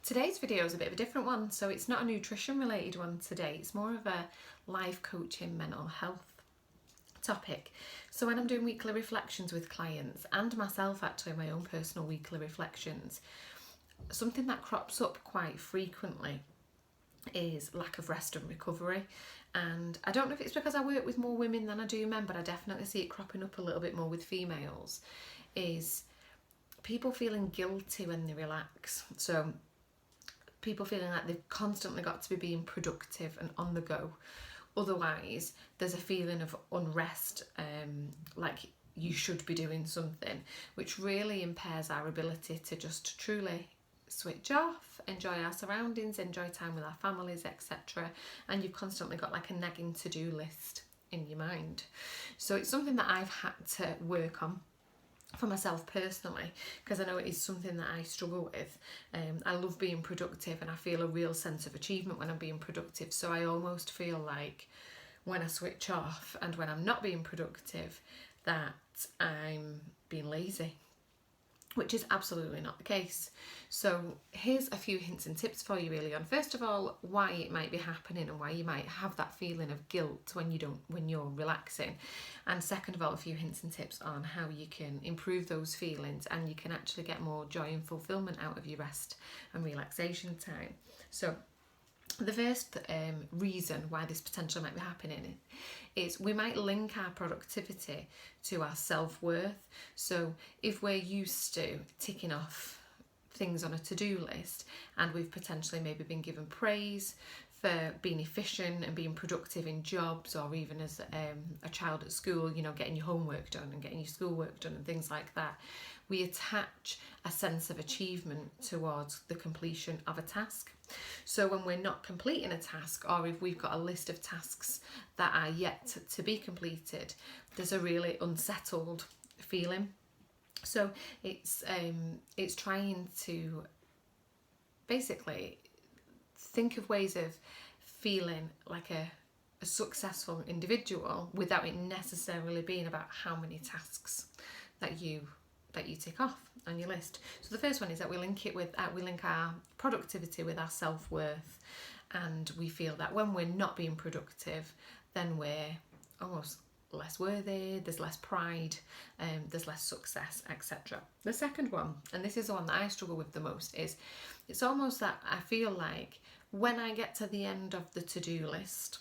Today's video is a bit of a different one, so it's not a nutrition related one today, it's more of a life coaching mental health topic. So when I'm doing weekly reflections with clients and myself actually my own personal weekly reflections, something that crops up quite frequently is lack of rest and recovery. And I don't know if it's because I work with more women than I do men, but I definitely see it cropping up a little bit more with females, is people feeling guilty when they relax. So people feeling like they've constantly got to be being productive and on the go. Otherwise, there's a feeling of unrest, like you should be doing something, which really impairs our ability to just truly switch off, enjoy our surroundings, enjoy time with our families, etc. And you've constantly got like a nagging to-do list in your mind. So it's something that I've had to work on for myself personally, because I know it is something that I struggle with. I love being productive and I feel a real sense of achievement when I'm being productive, so I almost feel like when I switch off and when I'm not being productive that I'm being lazy, which is absolutely not the case. So here's a few hints and tips for you really on, first of all, why it might be happening and why you might have that feeling of guilt when you're relaxing, and second of all, a few hints and tips on how you can improve those feelings and you can actually get more joy and fulfillment out of your rest and relaxation time. So the first reason why this potentially might be happening is we might link our productivity to our self-worth. So if we're used to ticking off things on a to-do list and we've potentially maybe been given praise for being efficient and being productive in jobs, or even as a child at school, you know, getting your homework done and getting your schoolwork done and things like that, we attach a sense of achievement towards the completion of a task. So when we're not completing a task, or if we've got a list of tasks that are yet to be completed, there's a really unsettled feeling. So it's trying to basically think of ways of feeling like a successful individual without it necessarily being about how many tasks that you tick off on your list. So the first one is that we link our productivity with our self-worth, and we feel that when we're not being productive, then we're almost less worthy, there's less pride, there's less success, etc. The second one, and this is the one that I struggle with the most, is it's almost that I feel like when I get to the end of the to-do list,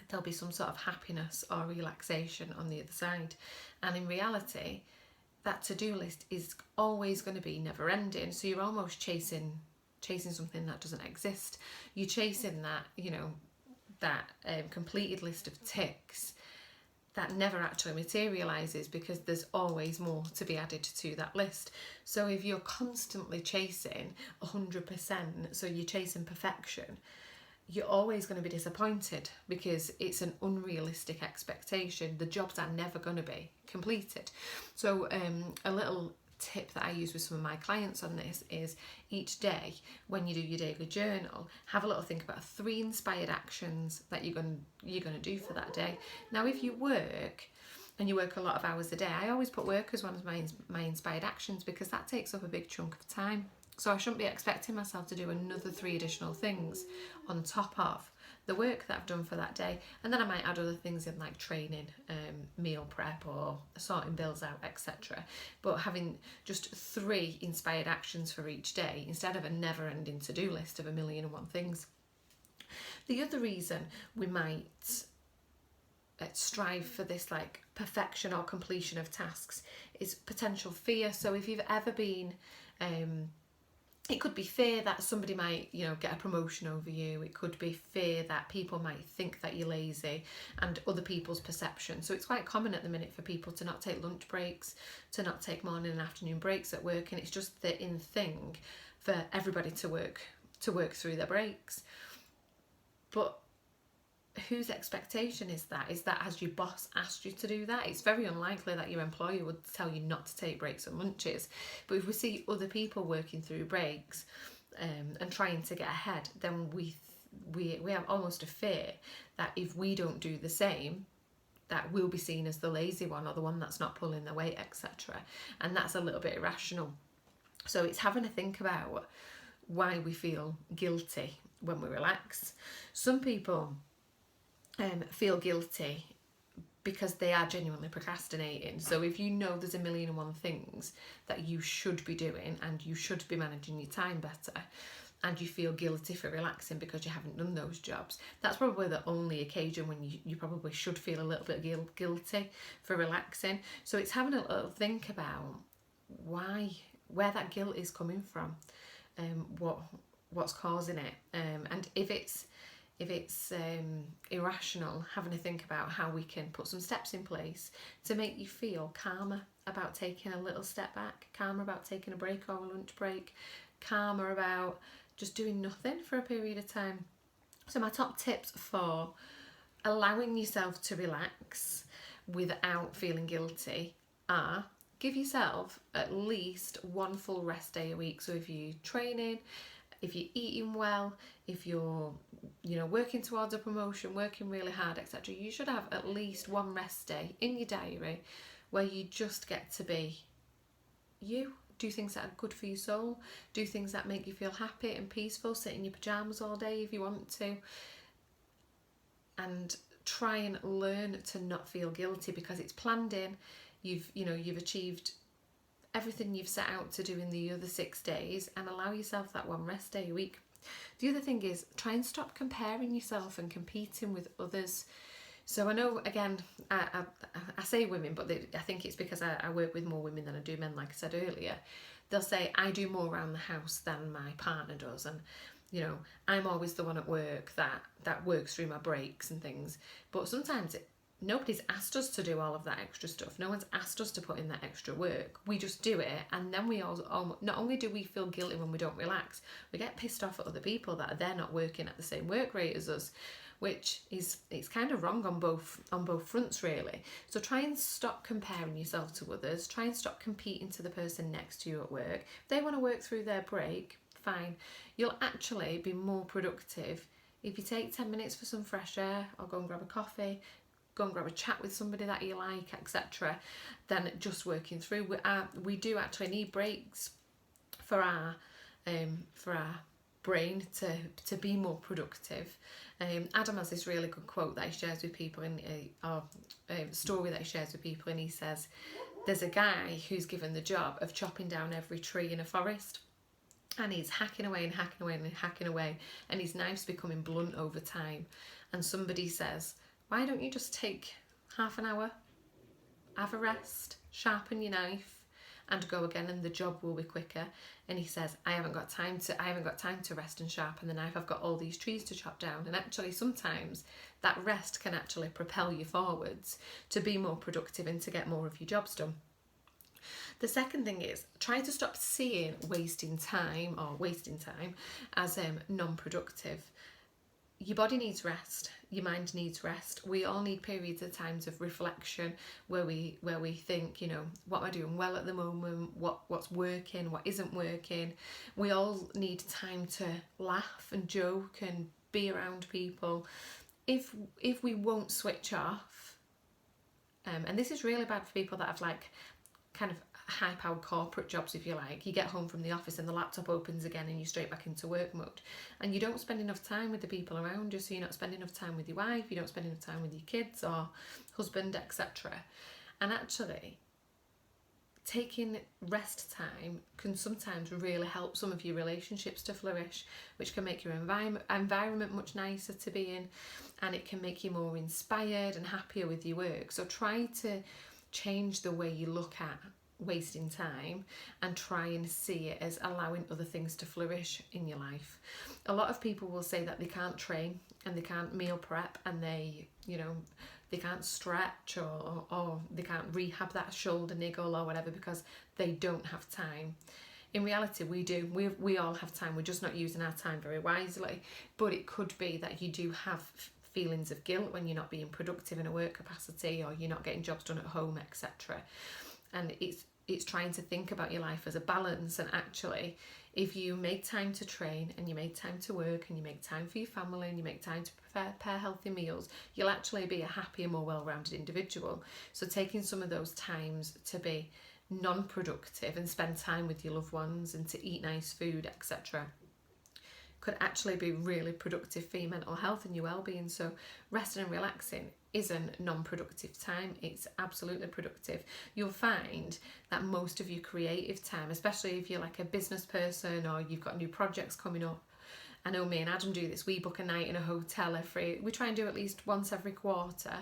there'll be some sort of happiness or relaxation on the other side, and in reality that to-do list is always going to be never ending. So you're almost chasing something that doesn't exist. You're chasing that, you know, that completed list of ticks that never actually materialises, because there's always more to be added to that list. So if you're constantly chasing 100%, so you're chasing perfection, you're always going to be disappointed because it's an unrealistic expectation. The jobs are never going to be completed. So a little tip that I use with some of my clients on this is each day when you do your daily journal, have a little think about 3 inspired actions that you're going to do for that day. Now if you work and you work a lot of hours a day, I always put work as one of my inspired actions, because that takes up a big chunk of time. So I shouldn't be expecting myself to do another 3 additional things on top of the work that I've done for that day. And then I might add other things in, like training, meal prep, or sorting bills out, etc. But having just 3 inspired actions for each day instead of a never-ending to-do list of 1,000,001 things. The other reason we might strive for this like perfection or completion of tasks is potential fear. So if you've ever been it could be fear that somebody might, you know, get a promotion over you. It could be fear that people might think that you're lazy, and other people's perception. So it's quite common at the minute for people to not take lunch breaks, to not take morning and afternoon breaks at work, and it's just the in thing for everybody to work through their breaks. But whose expectation is that? Is that has your boss asked you to do that? It's very unlikely that your employer would tell you not to take breaks and lunches. But if we see other people working through breaks and trying to get ahead, then we have almost a fear that if we don't do the same, that we'll be seen as the lazy one or the one that's not pulling their weight, etc. And that's a little bit irrational. So it's having to think about why we feel guilty when we relax. Some people feel guilty because they are genuinely procrastinating. So if you know there's a million and one things that you should be doing and you should be managing your time better, and you feel guilty for relaxing because you haven't done those jobs, that's probably the only occasion when you probably should feel a little bit guilty for relaxing. So it's having a little think about where that guilt is coming from, what's causing it, and if it's irrational, having to think about how we can put some steps in place to make you feel calmer about taking a little step back, calmer about taking a break or a lunch break, calmer about just doing nothing for a period of time. So my top tips for allowing yourself to relax without feeling guilty are: give yourself at least one full rest day a week. So if you're training, if you're eating well, if you're working towards a promotion, working really hard, etc., you should have at least one rest day in your diary where you just get to be you. Do things that are good for your soul, do things that make you feel happy and peaceful, sit in your pyjamas all day if you want to, and try and learn to not feel guilty because it's planned in. You've achieved everything you've set out to do in the other 6 days, and allow yourself that one rest day a week. The other thing is, try and stop comparing yourself and competing with others. So I know, again, I say women, but I think it's because I work with more women than I do men, like I said earlier. They'll say, I do more around the house than my partner does, and I'm always the one at work that works through my breaks and things. But sometimes nobody's asked us to do all of that extra stuff. No one's asked us to put in that extra work. We just do it, and then we all not only do we feel guilty when we don't relax, we get pissed off at other people that they're not working at the same work rate as us, which is, it's kind of wrong on both fronts, really. So try and stop comparing yourself to others. Try and stop competing to the person next to you at work. If they want to work through their break, fine. You'll actually be more productive if you take 10 minutes for some fresh air, or go and grab a coffee, go and grab a chat with somebody that you like, etc., than just working through. We do actually need breaks for our brain to be more productive. Adam has this really good quote that he shares with people, or a story that he shares with people, and he says there's a guy who's given the job of chopping down every tree in a forest, and he's hacking away and hacking away and hacking away, and his knife's becoming blunt over time. And somebody says, why don't you just take half an hour, have a rest, sharpen your knife, and go again, and the job will be quicker? And he says, I haven't got time to rest and sharpen the knife. I've got all these trees to chop down. And actually, sometimes that rest can actually propel you forwards to be more productive and to get more of your jobs done. The second thing is, try to stop seeing wasting time as non-productive. Your body needs rest, your mind needs rest. We all need periods of times of reflection where we think, what am I doing well at the moment, what's working, what isn't working. We all need time to laugh and joke and be around people. If we won't switch off, and this is really bad for people that have kind of high-powered corporate jobs, if you like. You get home from the office and the laptop opens again and you're straight back into work mode, and you don't spend enough time with the people around you. So you're not spending enough time with your wife, you don't spend enough time with your kids or husband, etc. And actually, taking rest time can sometimes really help some of your relationships to flourish, which can make your environment much nicer to be in, and it can make you more inspired and happier with your work. So try to change the way you look at wasting time and try and see it as allowing other things to flourish in your life. A lot of people will say that they can't train and they can't meal prep and they can't stretch or they can't rehab that shoulder niggle or whatever because they don't have time. In reality, we do. We all have time. We're just not using our time very wisely. But it could be that you do have feelings of guilt when you're not being productive in a work capacity or you're not getting jobs done at home, etc. And it's trying to think about your life as a balance. And actually, if you make time to train and you make time to work and you make time for your family and you make time to prepare healthy meals, you'll actually be a happier, more well-rounded individual. So taking some of those times to be non-productive and spend time with your loved ones and to eat nice food, etc., could actually be really productive for your mental health and your well-being. So resting and relaxing isn't non-productive time, it's absolutely productive. You'll find that most of your creative time, especially if you're like a business person or you've got new projects coming up, I know me and Adam do this, we book a night in a hotel we try and do at least once every quarter.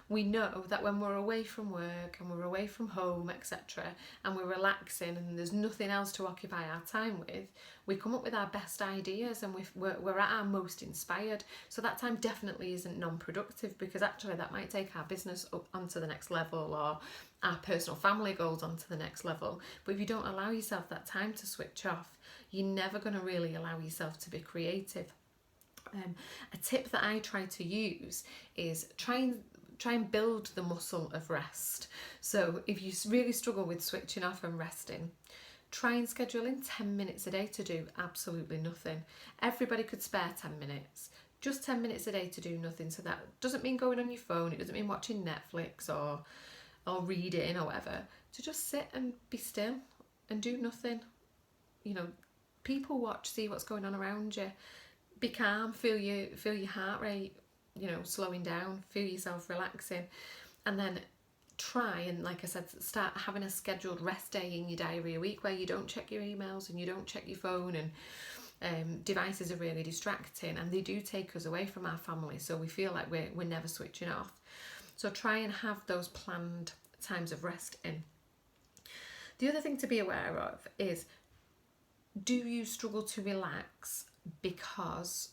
We know that when we're away from work and we're away from home, etc., and we're relaxing and there's nothing else to occupy our time with, we come up with our best ideas and we're at our most inspired. So that time definitely isn't non-productive, because actually that might take our business up onto the next level, or our personal family goals onto the next level. But if you don't allow yourself that time to switch off, you're never going to really allow yourself to be creative. A tip that I try to use is try and build the muscle of rest. So if you really struggle with switching off and resting, try and schedule in 10 minutes a day to do absolutely nothing. Everybody could spare 10 minutes. Just 10 minutes a day to do nothing. So that doesn't mean going on your phone, it doesn't mean watching Netflix or reading or whatever. To just sit and be still and do nothing. You know, people watch, see what's going on around you. Be calm, feel your heart rate, you know, slowing down, feel yourself relaxing, and then try and, like I said, start having a scheduled rest day in your diary a week where you don't check your emails and you don't check your phone, and devices are really distracting and they do take us away from our family, so we feel like we're never switching off. So try and have those planned times of rest in. The other thing to be aware of is, do you struggle to relax because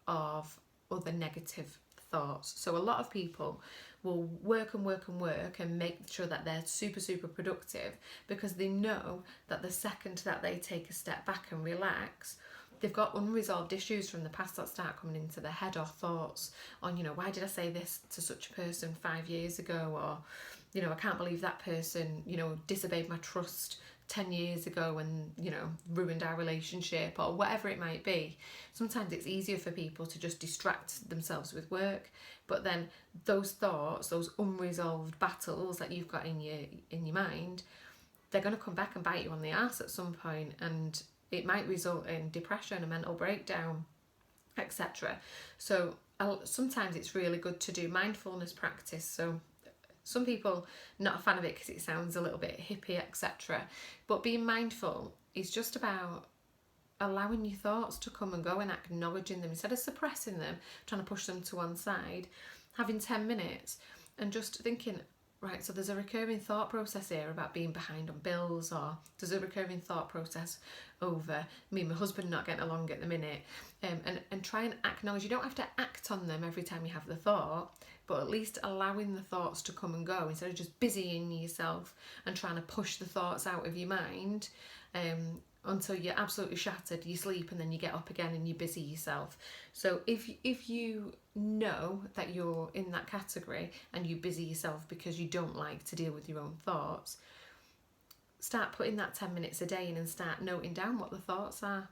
of other negative thoughts? So a lot of people will work and work and work and make sure that they're super productive, because they know that the second that they take a step back and relax, they've got unresolved issues from the past that start coming into their head, or thoughts on, you know, why did I say this to such a person 5 years ago, or, you know, I can't believe that person, you know, disobeyed my trust 10 years ago and, you know, ruined our relationship, or whatever it might be. Sometimes it's easier for people to just distract themselves with work, but then those thoughts, those unresolved battles that you've got in your mind, they're going to come back and bite you on the arse at some point, and it might result in depression, a mental breakdown, etc. So sometimes it's really good to do mindfulness practice. So some people not a fan of it because it sounds a little bit hippie, etc. But being mindful is just about allowing your thoughts to come and go and acknowledging them instead of suppressing them, trying to push them to one side. Having 10 minutes and just thinking, right, so there's a recurring thought process here about being behind on bills, or there's a recurring thought process over me and my husband not getting along at the minute, and try and acknowledge. You don't have to act on them every time you have the thought, but at least allowing the thoughts to come and go instead of just busying yourself and trying to push the thoughts out of your mind until you're absolutely shattered, you sleep, and then you get up again and you busy yourself. So if you know that you're in that category and you busy yourself because you don't like to deal with your own thoughts, start putting that 10 minutes a day in and start noting down what the thoughts are.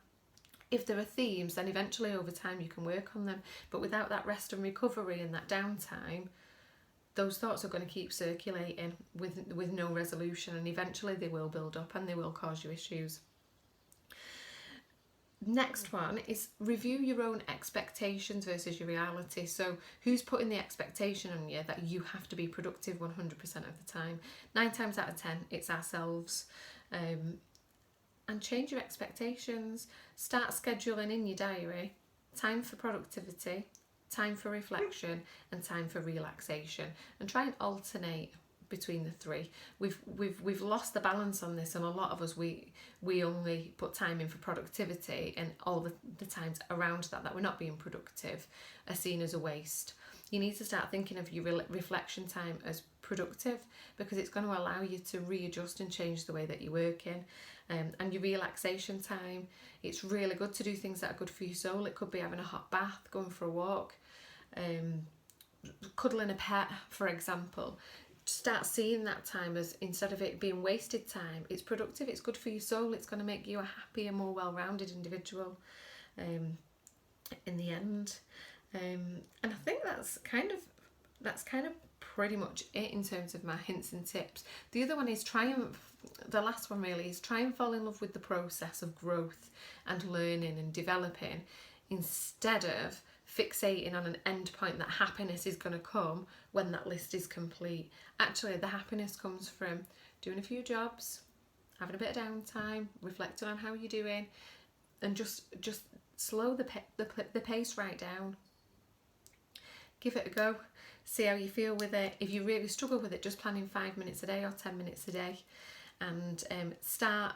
If there are themes, then eventually over time you can work on them, but without that rest and recovery and that downtime, those thoughts are going to keep circulating with no resolution, and eventually they will build up and they will cause you issues. Next one is review your own expectations versus your reality. So who's putting the expectation on you that you have to be productive 100% of the time? 9 times out of 10 it's ourselves. And change your expectations. Start scheduling in your diary time for productivity, time for reflection, and time for relaxation, and try and alternate between the three. We've lost the balance on this, and a lot of us we only put time in for productivity, and all the times around that we're not being productive are seen as a waste. You need to start thinking of your reflection time as productive, because it's going to allow you to readjust and change the way that you're working. And your relaxation time, it's really good to do things that are good for your soul. It could be having a hot bath, going for a walk, cuddling a pet, for example. Start seeing that time as, instead of it being wasted time, it's productive, it's good for your soul, it's going to make you a happier, more well-rounded individual in the end. And I think that's kind of pretty much it in terms of my hints and tips. The other one is try and the last one really is try and fall in love with the process of growth and learning and developing, instead of fixating on an end point that happiness is going to come when that list is complete. Actually, the happiness comes from doing a few jobs, having a bit of downtime, reflecting on how you're doing, and just slow the pace right down. Give it a go. See how you feel with it. If you really struggle with it, just planning 5 minutes a day or 10 minutes a day, and start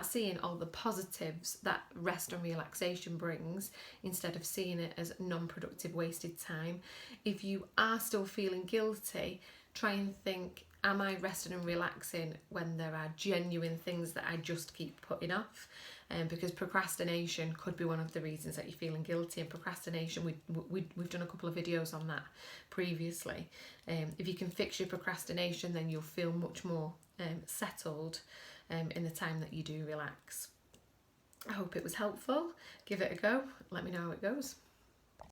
seeing all the positives that rest and relaxation brings, instead of seeing it as non-productive wasted time. If you are still feeling guilty, try and think, am I resting and relaxing when there are genuine things that I just keep putting off? Because procrastination could be one of the reasons that you're feeling guilty. And procrastination, we've done a couple of videos on that previously. If you can fix your procrastination, then you'll feel much more settled in the time that you do relax. I hope it was helpful. Give it a go. Let me know how it goes.